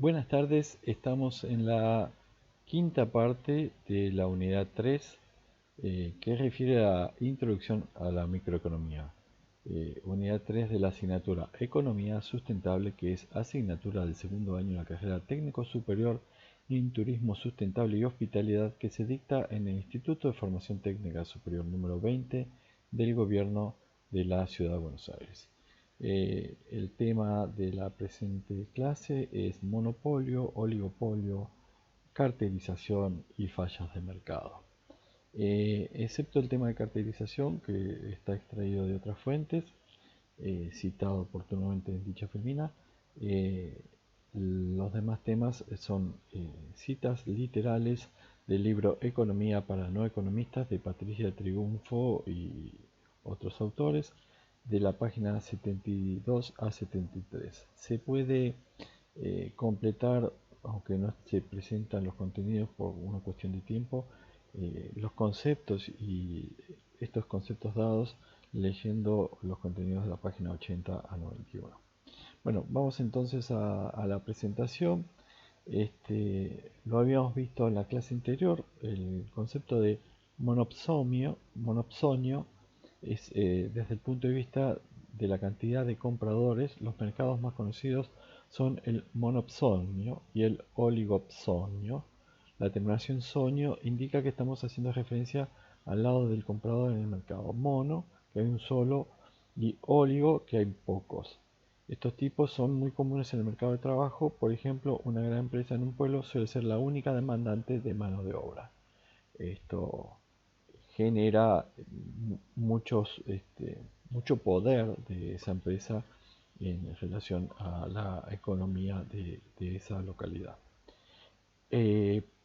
Buenas tardes, estamos en la quinta parte de la unidad 3 que refiere a Introducción a la Microeconomía. Unidad 3 de la asignatura Economía Sustentable, que es asignatura del segundo año de la carrera técnico superior en Turismo Sustentable y Hospitalidad, que se dicta en el Instituto de Formación Técnica Superior número 20 del Gobierno de la Ciudad de Buenos Aires. El tema de la presente clase es monopolio, oligopolio, cartelización y fallas de mercado. Excepto el tema de cartelización, que está extraído de otras fuentes, citado oportunamente en dicha femina, los demás temas son citas literales del libro Economía para no economistas de Patricia Triunfo y otros autores, de la página 72 a 73. Se puede completar, aunque no se presentan los contenidos por una cuestión de tiempo, los conceptos y estos conceptos dados leyendo los contenidos de la página 80 a 91. Bueno, vamos entonces a la presentación. Lo habíamos visto en la clase anterior, el concepto de monopsonio es desde el punto de vista de la cantidad de compradores. Los mercados más conocidos son el monopsonio y el oligopsonio. La terminación sonio indica que estamos haciendo referencia al lado del comprador en el mercado. Mono, que hay un solo, y oligo, que hay pocos. Estos tipos son muy comunes en el mercado de trabajo. Por ejemplo, una gran empresa en un pueblo suele ser la única demandante de mano de obra. Esto genera mucho poder de esa empresa en relación a la economía de esa localidad.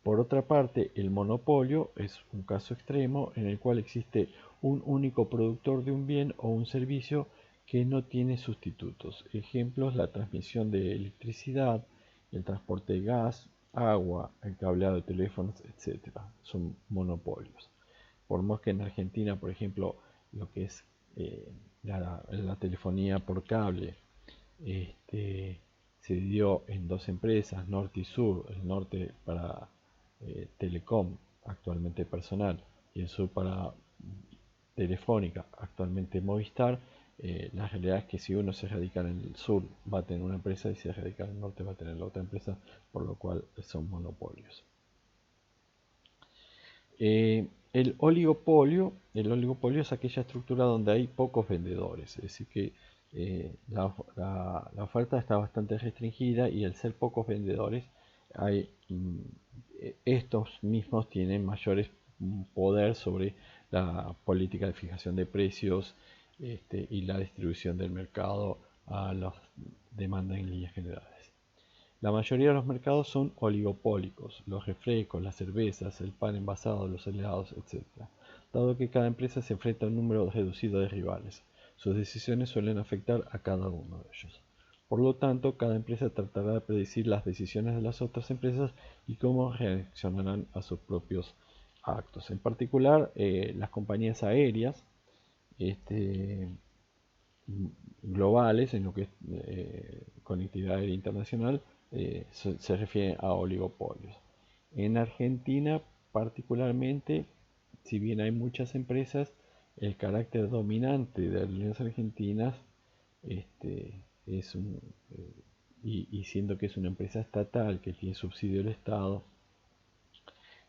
Por otra parte, el monopolio es un caso extremo en el cual existe un único productor de un bien o un servicio que no tiene sustitutos. Ejemplos: la transmisión de electricidad, el transporte de gas, agua, el cableado de teléfonos, etc. Son monopolios. Por más que en Argentina, por ejemplo, lo que es la telefonía por cable, se dividió en dos empresas, norte y sur: el norte para Telecom, actualmente Personal, y el sur para Telefónica, actualmente Movistar. La realidad es que si uno se radica en el sur va a tener una empresa, y si se radica en el norte va a tener la otra empresa, por lo cual son monopolios. El oligopolio es aquella estructura donde hay pocos vendedores, es decir que la oferta está bastante restringida, y al ser pocos vendedores, estos mismos tienen mayores poder sobre la política de fijación de precios y la distribución del mercado a la demanda en líneas generales. La mayoría de los mercados son oligopólicos: los refrescos, las cervezas, el pan envasado, los helados, etc. Dado que cada empresa se enfrenta a un número reducido de rivales, sus decisiones suelen afectar a cada uno de ellos. Por lo tanto, cada empresa tratará de predecir las decisiones de las otras empresas y cómo reaccionarán a sus propios actos. En particular, las compañías aéreas este, globales, en lo que es conectividad aérea internacional, se refiere a oligopolios. En Argentina, particularmente, si bien hay muchas empresas, el carácter dominante de Aerolíneas Argentinas este, es un, y siendo que es una empresa estatal que tiene subsidio del Estado,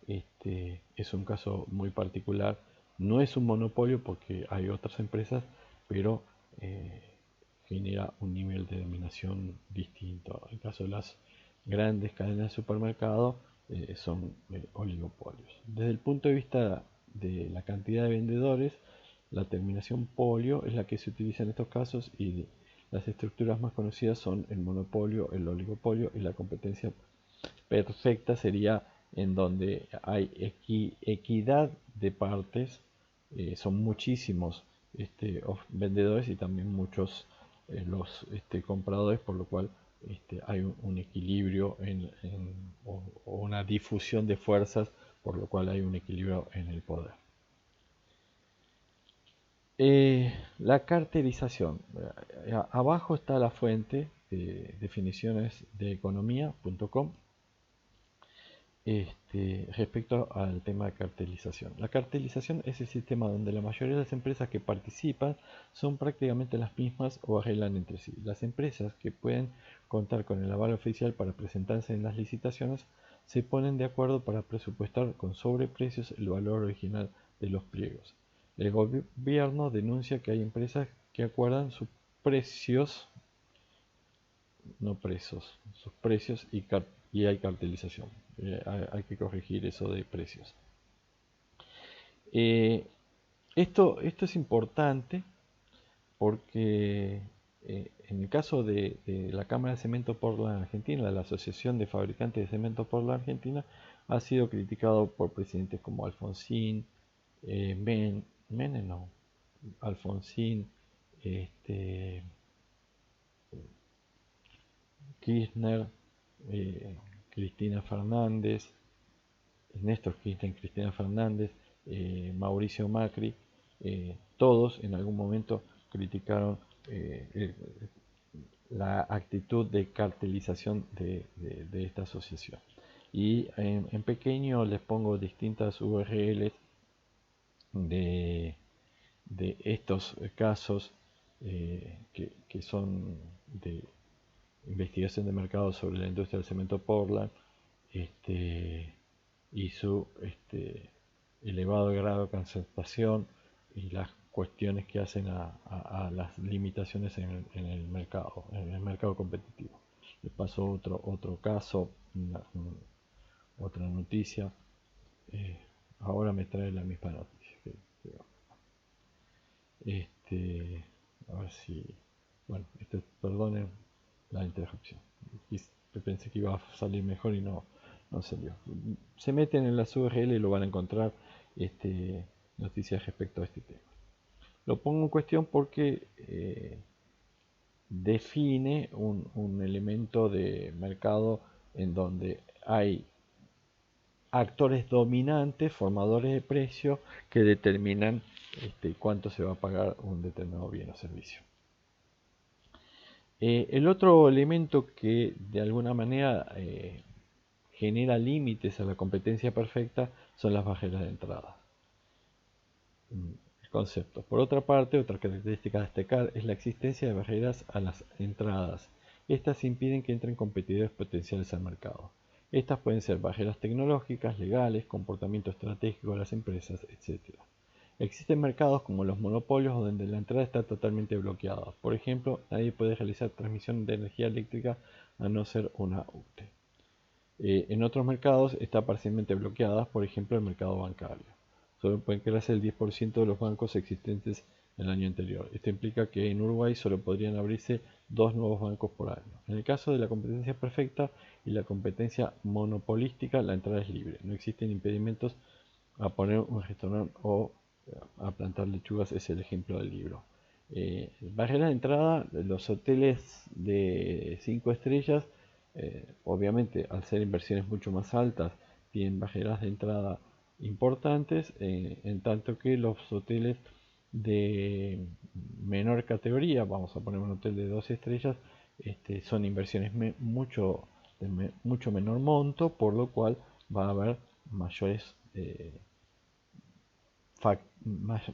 es un caso muy particular. No es un monopolio porque hay otras empresas, pero eh, genera un nivel de dominación distinto. En el caso de las grandes cadenas de supermercado, son oligopolios. Desde el punto de vista de la cantidad de vendedores, la terminación polio es la que se utiliza en estos casos, y las estructuras más conocidas son el monopolio, el oligopolio, y la competencia perfecta sería en donde hay equidad de partes. Son muchísimos vendedores y también muchos los compradores, por lo cual hay un equilibrio o una difusión de fuerzas, por lo cual hay un equilibrio en el poder. La cartelización. Abajo está la fuente definiciones de economía.com respecto al tema de cartelización. La cartelización es el sistema donde la mayoría de las empresas que participan son prácticamente las mismas o arreglan entre sí. Las empresas que pueden contar con el aval oficial para presentarse en las licitaciones se ponen de acuerdo para presupuestar con sobreprecios el valor original de los pliegos. El gobierno denuncia que hay empresas que acuerdan sus precios, no precios, sus precios y hay cartelización. Hay que corregir eso de precios. Esto es importante porque en el caso de la Cámara de Cemento Portland Argentina, la Asociación de Fabricantes de Cemento Portland Argentina, ha sido criticado por presidentes como Alfonsín, Menem no, Alfonsín, Kirchner, Cristina Fernández, Néstor Kirchner, Cristina Fernández, Mauricio Macri, todos en algún momento criticaron la actitud de cartelización de esta asociación. Y en pequeño les pongo distintas URLs de estos casos que son de investigación de mercado sobre la industria del cemento Portland y su elevado grado de concentración y las cuestiones que hacen a las limitaciones en el mercado competitivo. Les paso otro caso, otra noticia. Ahora me trae la misma noticia. A ver si... Bueno, perdonen la interrupción. Pensé que iba a salir mejor y no salió. Se meten en las URL y lo van a encontrar noticias respecto a este tema. Lo pongo en cuestión porque define un elemento de mercado en donde hay actores dominantes, formadores de precios, que determinan cuánto se va a pagar un determinado bien o servicio. El otro elemento que de alguna manera genera límites a la competencia perfecta son las barreras de entrada. El concepto. Por otra parte, otra característica a destacar es la existencia de barreras a las entradas. Estas impiden que entren competidores potenciales al mercado. Estas pueden ser barreras tecnológicas, legales, comportamiento estratégico de las empresas, etc. Existen mercados como los monopolios donde la entrada está totalmente bloqueada. Por ejemplo, nadie puede realizar transmisión de energía eléctrica a no ser una UTE. En otros mercados está parcialmente bloqueada, por ejemplo el mercado bancario. Solo pueden crearse el 10% de los bancos existentes el año anterior. Esto implica que en Uruguay solo podrían abrirse 2 nuevos bancos por año. En el caso de la competencia perfecta y la competencia monopolística, la entrada es libre. No existen impedimentos a poner un restaurante o a plantar lechugas, es el ejemplo del libro. Barreras de entrada, los hoteles de 5 estrellas, obviamente al ser inversiones mucho más altas, tienen barreras de entrada importantes, en tanto que los hoteles de menor categoría, vamos a poner un hotel de 2 estrellas, son inversiones de mucho menor monto, por lo cual va a haber mayores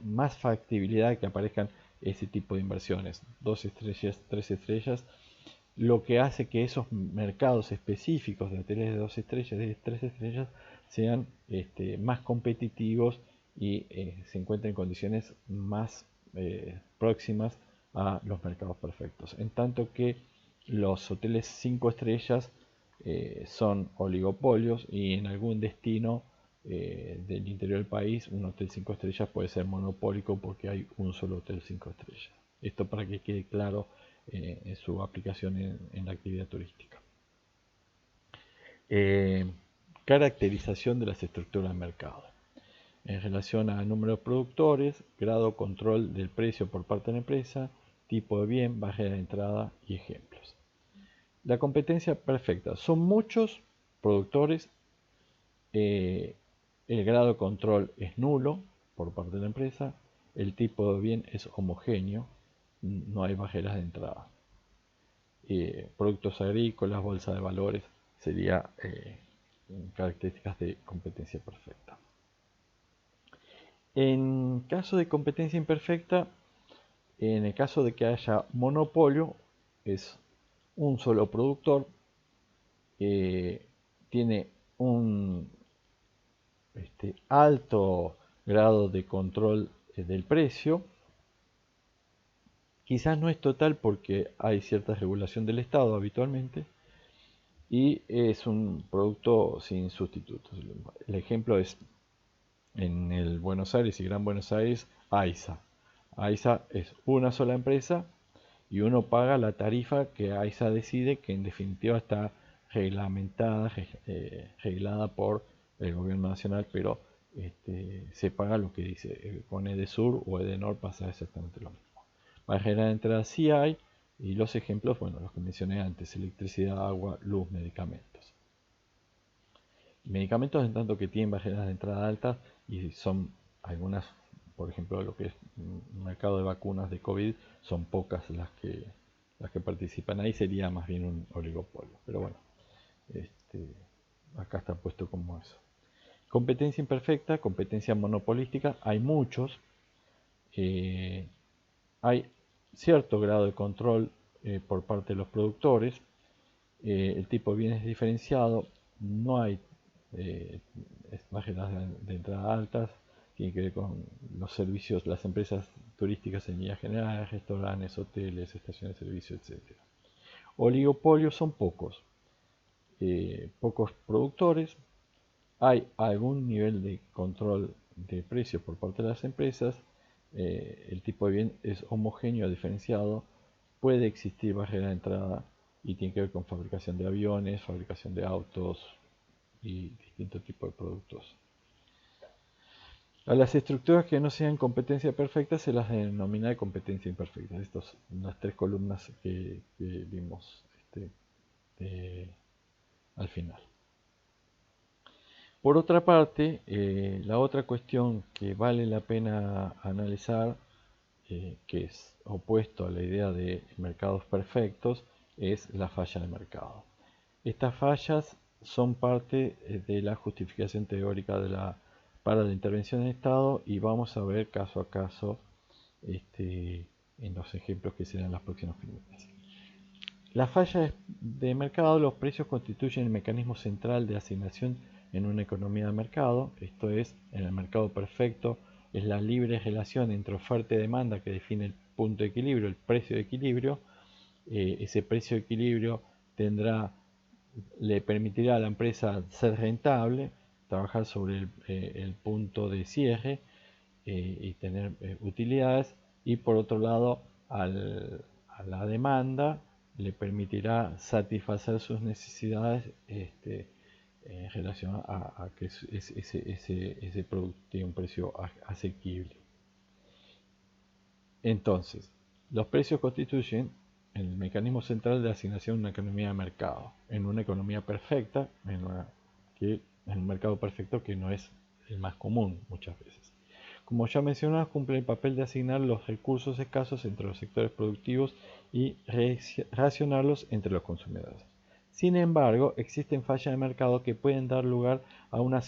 más factibilidad que aparezcan ese tipo de inversiones, 2 estrellas, 3 estrellas, lo que hace que esos mercados específicos de hoteles de 2 estrellas y de 3 estrellas sean más competitivos y se encuentren en condiciones más próximas a los mercados perfectos. En tanto que los hoteles 5 estrellas son oligopolios y en algún destino del interior del país un hotel 5 estrellas puede ser monopólico porque hay un solo hotel 5 estrellas. Esto para que quede claro en su aplicación en la actividad turística. Caracterización de las estructuras de mercado. En relación al número de productores, grado control del precio por parte de la empresa, tipo de bien, barrera de entrada y ejemplos. La competencia perfecta. Son muchos productores. El grado de control es nulo por parte de la empresa. El tipo de bien es homogéneo. No hay barreras de entrada. productos agrícolas, bolsa de valores, sería características de competencia perfecta. En caso de competencia imperfecta, en el caso de que haya monopolio, es un solo productor, tiene un alto grado de control del precio. Quizás no es total porque hay cierta regulación del Estado habitualmente, y es un producto sin sustitutos. El ejemplo es en el Buenos Aires y Gran Buenos Aires, AISA. AISA es una sola empresa y uno paga la tarifa que AISA decide, que en definitiva está reglamentada, reglada por el gobierno nacional, pero se paga lo que dice. Con Edesur o Edenor pasa exactamente lo mismo. Barrera de entrada sí hay, y los ejemplos, bueno, los que mencioné antes: electricidad, agua, luz, medicamentos. Medicamentos en tanto que tienen barreras de entrada altas, y son algunas, por ejemplo, lo que es un mercado de vacunas de COVID, son pocas las que participan ahí, sería más bien un oligopolio. Pero bueno, acá está puesto como eso. Competencia imperfecta, competencia monopolística, hay muchos. Hay cierto grado de control por parte de los productores. El tipo de bien es diferenciado, no hay barreras de entrada altas, tiene que ver con los servicios, las empresas turísticas en líneas generales, restaurantes, hoteles, estaciones de servicio, etc. Oligopolios son pocos, pocos productores, hay algún nivel de control de precios por parte de las empresas, el tipo de bien es homogéneo, diferenciado, puede existir barrera de entrada y tiene que ver con fabricación de aviones, fabricación de autos y distintos tipos de productos. A las estructuras que no sean competencia perfecta se las denomina de competencia imperfecta. Estas son las tres columnas que vimos al final. Por otra parte, la otra cuestión que vale la pena analizar, que es opuesto a la idea de mercados perfectos, es la falla de mercado. Estas fallas son parte de la justificación teórica para la intervención del Estado, y vamos a ver caso a caso en los ejemplos que serán las próximas columnas. La falla de mercado: los precios constituyen el mecanismo central de asignación en una economía de mercado. Esto es, en el mercado perfecto, es la libre relación entre oferta y demanda que define el punto de equilibrio, el precio de equilibrio. Ese precio de equilibrio le permitirá a la empresa ser rentable, trabajar sobre el punto de cierre y tener utilidades, y por otro lado a la demanda le permitirá satisfacer sus necesidades en relación a que ese producto tiene un precio asequible. Entonces, los precios constituyen el mecanismo central de asignación en una economía de mercado, en una economía perfecta, en un mercado perfecto que no es el más común muchas veces. Como ya mencionamos, cumple el papel de asignar los recursos escasos entre los sectores productivos y racionarlos entre los consumidores. Sin embargo, existen fallas de mercado que pueden dar lugar a una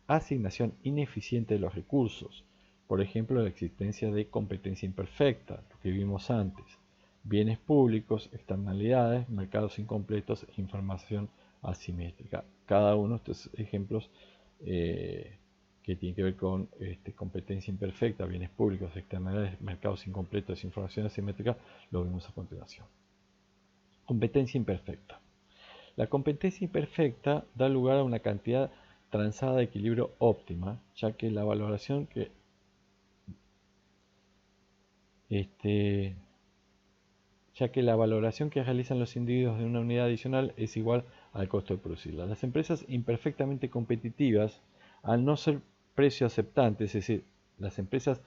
asignación ineficiente de los recursos. Por ejemplo, la existencia de competencia imperfecta, lo que vimos antes, bienes públicos, externalidades, mercados incompletos, información asimétrica. Cada uno de estos ejemplos que tienen que ver con competencia imperfecta, bienes públicos, externalidades, mercados incompletos, información asimétrica, lo vemos a continuación. Competencia imperfecta. La competencia imperfecta da lugar a una cantidad transada de equilibrio óptima, ya que la valoración que realizan los individuos de una unidad adicional es igual al costo de producirla. Las empresas imperfectamente competitivas, al no ser precio aceptante, es decir, las empresas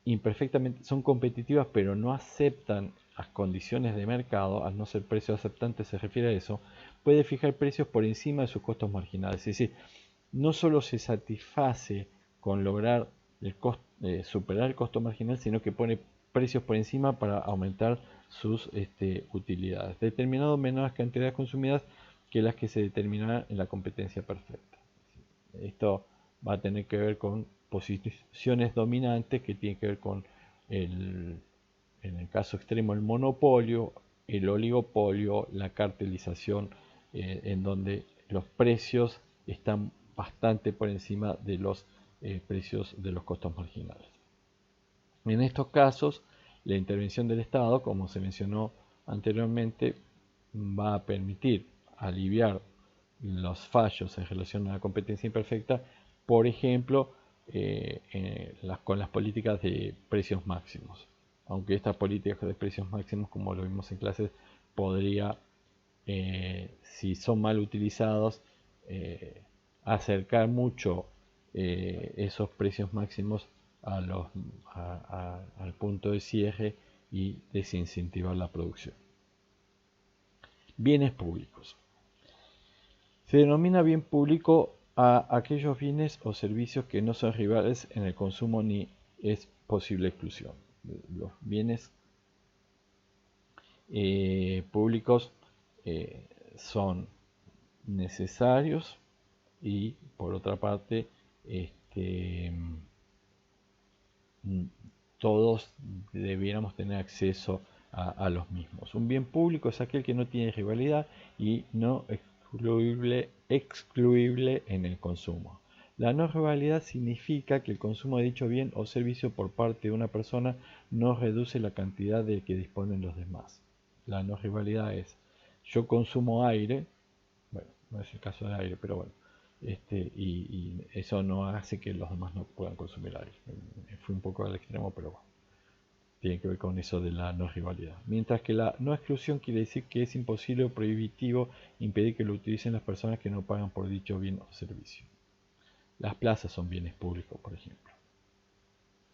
imperfectamente son competitivas pero no aceptan las condiciones de mercado, al no ser precio aceptante se refiere a eso, puede fijar precios por encima de sus costos marginales. Es decir, no solo se satisface con lograr superar el costo marginal, sino que pone precios por encima para aumentar sus utilidades, determinando menores cantidades consumidas que las que se determinarán en la competencia perfecta. Esto va a tener que ver con posiciones dominantes que tienen que ver con en el caso extremo el monopolio, el oligopolio, la cartelización, en donde los precios están bastante por encima de los precios de los costos marginales. En estos casos, la intervención del Estado, como se mencionó anteriormente, va a permitir aliviar los fallos en relación a la competencia imperfecta, por ejemplo, con las políticas de precios máximos. Aunque estas políticas de precios máximos, como lo vimos en clases, podría, si son mal utilizados, acercar mucho esos precios máximos al punto de cierre y desincentivar la producción. Bienes públicos. Se denomina bien público a aquellos bienes o servicios que no son rivales en el consumo ni es posible exclusión. Los bienes públicos son necesarios y, por otra parte, todos debiéramos tener acceso a los mismos. Un bien público es aquel que no tiene rivalidad y no excluible en el consumo. La no rivalidad significa que el consumo de dicho bien o servicio por parte de una persona no reduce la cantidad de que disponen los demás. La no rivalidad es: yo consumo aire, bueno, no es el caso de aire, pero bueno, y eso no hace que los demás no puedan consumir aire. Fue un poco al extremo, pero bueno, tiene que ver con eso de la no rivalidad. Mientras que la no exclusión quiere decir que es imposible o prohibitivo impedir que lo utilicen las personas que no pagan por dicho bien o servicio. Las plazas son bienes públicos, por ejemplo.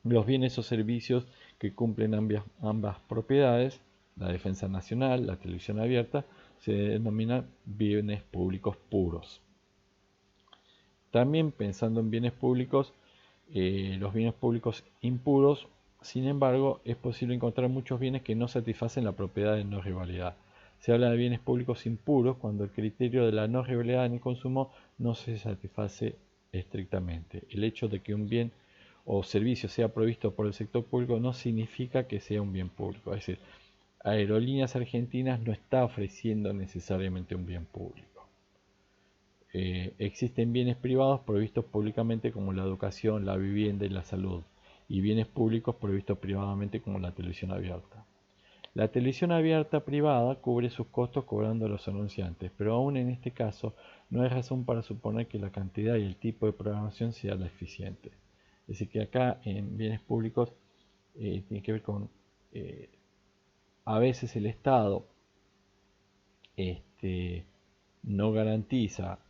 Los bienes o servicios que cumplen ambas propiedades, la defensa nacional, la televisión abierta, se denominan bienes públicos puros. También, pensando en bienes públicos, los bienes públicos impuros, sin embargo, es posible encontrar muchos bienes que no satisfacen la propiedad de no rivalidad. Se habla de bienes públicos impuros cuando el criterio de la no rivalidad en el consumo no se satisface estrictamente. El hecho de que un bien o servicio sea provisto por el sector público no significa que sea un bien público. Es decir, Aerolíneas Argentinas no está ofreciendo necesariamente un bien público. Existen bienes privados provistos públicamente como la educación, la vivienda y la salud, y bienes públicos provistos privadamente como la televisión abierta. La televisión abierta privada cubre sus costos cobrando a los anunciantes, pero aún en este caso no hay razón para suponer que la cantidad y el tipo de programación sea la eficiente. Es decir, que acá en bienes públicos tiene que ver con a veces el Estado no garantiza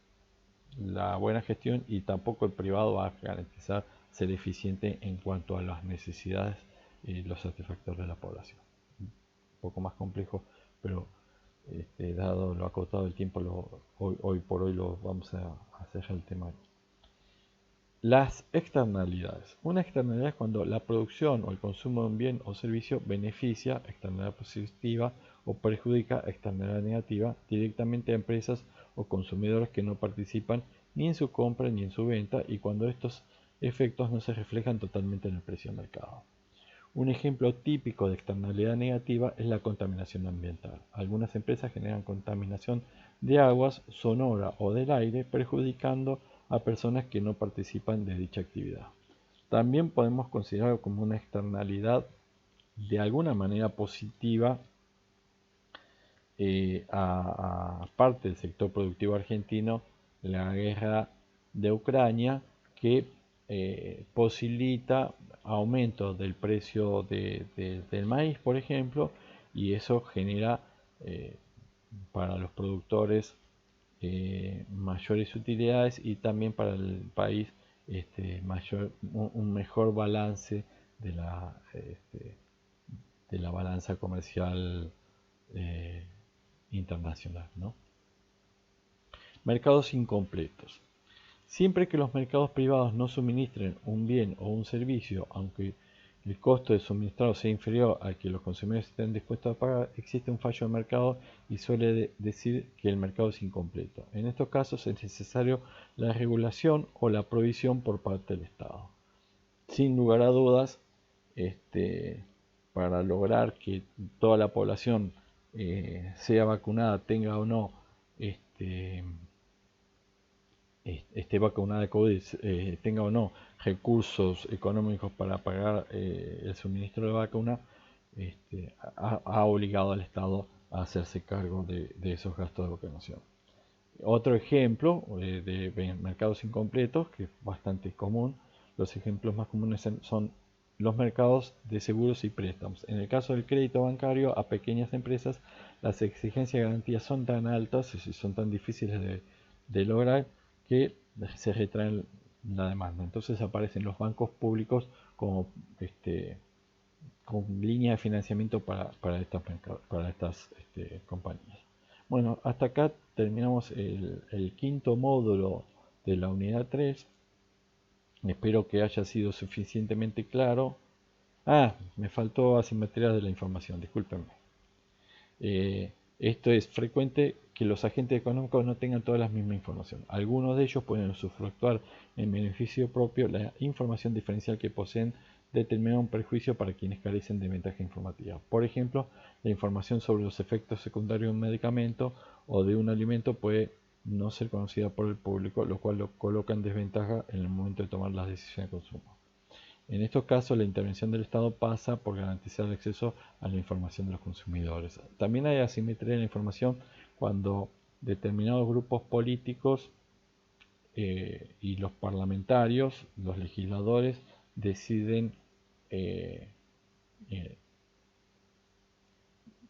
la buena gestión y tampoco el privado va a garantizar ser eficiente en cuanto a las necesidades y los satisfactores de la población. Un poco más complejo, pero dado lo acotado del tiempo, hoy por hoy lo vamos a hacer el tema. Las externalidades. Una externalidad es cuando la producción o el consumo de un bien o servicio beneficia, externalidad positiva, o perjudica, externalidad negativa, directamente a empresas o consumidores que no participan ni en su compra ni en su venta, y cuando estos efectos no se reflejan totalmente en el precio de mercado. Un ejemplo típico de externalidad negativa es la contaminación ambiental. Algunas empresas generan contaminación de aguas, sonora o del aire, perjudicando a personas que no participan de dicha actividad. También podemos considerarlo como una externalidad de alguna manera positiva a parte del sector productivo argentino, la guerra de Ucrania, que posibilita aumento del precio del maíz, por ejemplo, y eso genera para los productores mayores utilidades y también para el país un mejor balance de la balanza comercial internacional, ¿no? Mercados incompletos. Siempre que los mercados privados no suministren un bien o un servicio, aunque el costo de suministrado sea inferior al que los consumidores estén dispuestos a pagar, existe un fallo de mercado y suele decir que el mercado es incompleto. En estos casos es necesario la regulación o la provisión por parte del Estado. Sin lugar a dudas, para lograr que toda la población sea vacunada, tenga o no este, esté vacunada de COVID, tenga o no recursos económicos para pagar el suministro de vacuna, ha obligado al Estado a hacerse cargo de esos gastos de vacunación. Otro ejemplo de mercados incompletos, que es bastante común, los ejemplos más comunes son los mercados de seguros y préstamos. En el caso del crédito bancario a pequeñas empresas, las exigencias de garantía son tan altas y son tan difíciles de lograr que se retraen la demanda. Entonces aparecen los bancos públicos como con línea de financiamiento para estas compañías. Bueno, hasta acá terminamos el quinto módulo de la unidad 3. Espero que haya sido suficientemente claro. Me faltó asimetría de la información, discúlpenme. Esto es frecuente que los agentes económicos no tengan todas la misma información. Algunos de ellos pueden usufructuar en beneficio propio la información diferencial que poseen determinar un perjuicio para quienes carecen de ventaja informativa. Por ejemplo, la información sobre los efectos secundarios de un medicamento o de un alimento puede no ser conocida por el público, lo cual lo coloca en desventaja en el momento de tomar las decisiones de consumo. En estos casos, la intervención del Estado pasa por garantizar el acceso a la información de los consumidores. También hay asimetría en la información cuando determinados grupos políticos y los parlamentarios, los legisladores, deciden, eh, eh,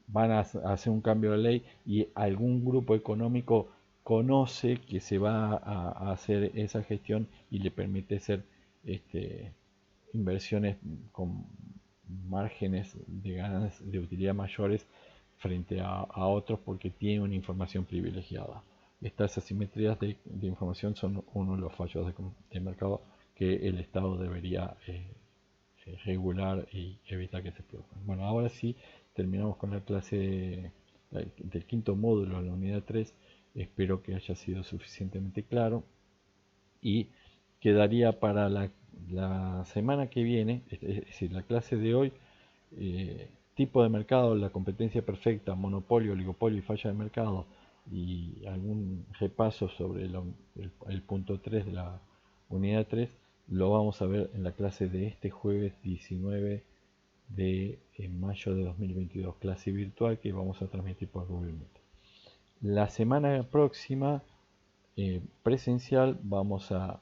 van a hacer un cambio de ley y algún grupo económico conoce que se va a hacer esa gestión y le permite hacer inversiones con márgenes de ganas de utilidad mayores frente a otros porque tienen una información privilegiada. Estas asimetrías de información son uno de los fallos de mercado que el Estado debería regular y evitar que se produzcan. Bueno, ahora sí terminamos con la clase del quinto módulo de la unidad 3. Espero que haya sido suficientemente claro y quedaría para la semana que viene, es decir, la clase de hoy, tipo de mercado, la competencia perfecta, monopolio, oligopolio y falla de mercado, y algún repaso sobre el punto 3 de la unidad 3, lo vamos a ver en la clase de este jueves 19 de mayo de 2022, clase virtual que vamos a transmitir por Google Meet. La semana próxima, presencial, vamos a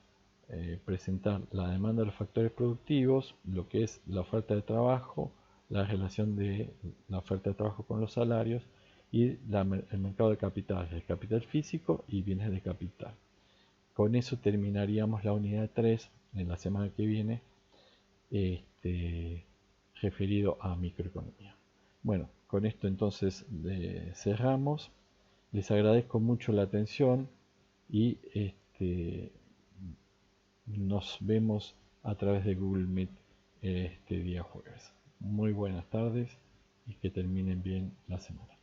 presentar la demanda de los factores productivos, lo que es la oferta de trabajo, la relación de la oferta de trabajo con los salarios y el mercado de capitales, el capital físico y bienes de capital. Con eso terminaríamos la unidad 3 en la semana que viene, referido a microeconomía. Bueno, con esto entonces cerramos. Les agradezco mucho la atención y nos vemos a través de Google Meet este día jueves. Muy buenas tardes y que terminen bien la semana.